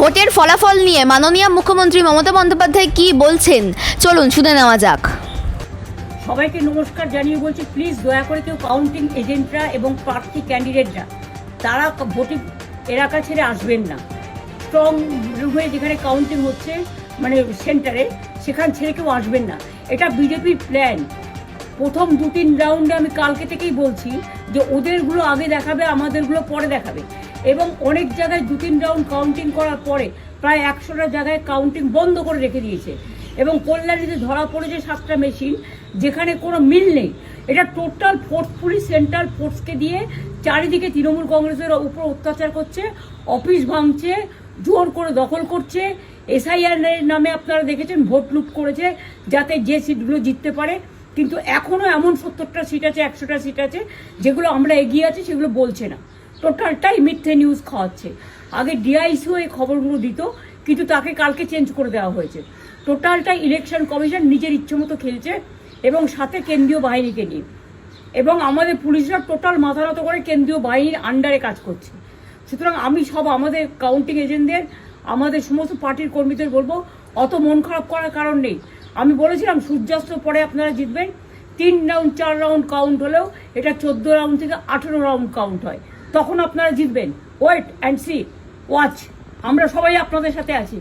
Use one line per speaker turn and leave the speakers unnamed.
ভোটের ফলাফল নিয়ে মাননীয় মুখ্যমন্ত্রী মমতা বন্দ্যোপাধ্যায় কি বলছেন চলুন শুনে নেওয়া যাক।
সবাইকে নমস্কার জানিয়ে বলছি, প্লিজ দয়া করে কেউ কাউন্টিং এজেন্টরা এবং প্রার্থী ক্যান্ডিডেটরা তারা ভোটিং এলাকা ছেড়ে আসবেন না। স্ট্রং রুমে যেখানে কাউন্টিং হচ্ছে মানে সেন্টারে, সেখান ছেড়ে কেউ আসবেন না। এটা বিজেপির প্ল্যান। প্রথম 2-3 রাউন্ডে আমি কালকে থেকেই বলছি যে ওদেরগুলো আগে দেখাবে, আমাদেরগুলো পরে দেখাবে। এবং অনেক জায়গায় 2-3 রাউন্ড কাউন্টিং করার পরে প্রায় 100টা জায়গায় কাউন্টিং বন্ধ করে রেখে দিয়েছে। এবং কল্যাণীতে ধরা পড়েছে 7টা মেশিন, যেখানে কোনো মিল নেই। এটা টোটাল ফোর্সফুলি সেন্ট্রাল ফোর্সকে দিয়ে চারিদিকে তৃণমূল কংগ্রেসের উপর অত্যাচার করছে, অফিস ভাঙছে, জোর করে দখল করছে। এসআইআর নামে আপনারা দেখেছেন ভোট লুট করেছে যাতে যে সিটগুলো জিততে পারে। কিন্তু এখনও এমন 70টা সিট আছে, 100টা সিট আছে যেগুলো আমরা এগিয়ে আছি, সেগুলো বলছে না। টোটালটাই মিথ্যে নিউজ খাওয়াচ্ছে। আগে ডিআইসিও এই খবরগুলো দিত, কিন্তু তাকে কালকে চেঞ্জ করে দেওয়া হয়েছে। টোটালটাই ইলেকশন কমিশন নিজের ইচ্ছে মতো খেলছে এবং সাথে কেন্দ্রীয় বাহিনীকে নিয়ে। এবং আমাদের পুলিশরা টোটাল মাথা নত করে কেন্দ্রীয় বাহিনীর আন্ডারে কাজ করছে। সুতরাং আমি আমাদের কাউন্টিং এজেন্টদের, আমাদের সমস্ত পার্টির কর্মীদের বলবো, অত মন খারাপ করার কারণ নেই। আমি বলেছিলাম সূর্যাস্তের পরে আপনারা জিতবেন। 3 রাউন্ড 4 রাউন্ড কাউন্ট হলেও এটা 14 রাউন্ড থেকে 18 রাউন্ড কাউন্ট হয়, তখন আপনারা জিতবেন। Wait and see, watch. আমরা সবাই আপনাদের সাথে আছি।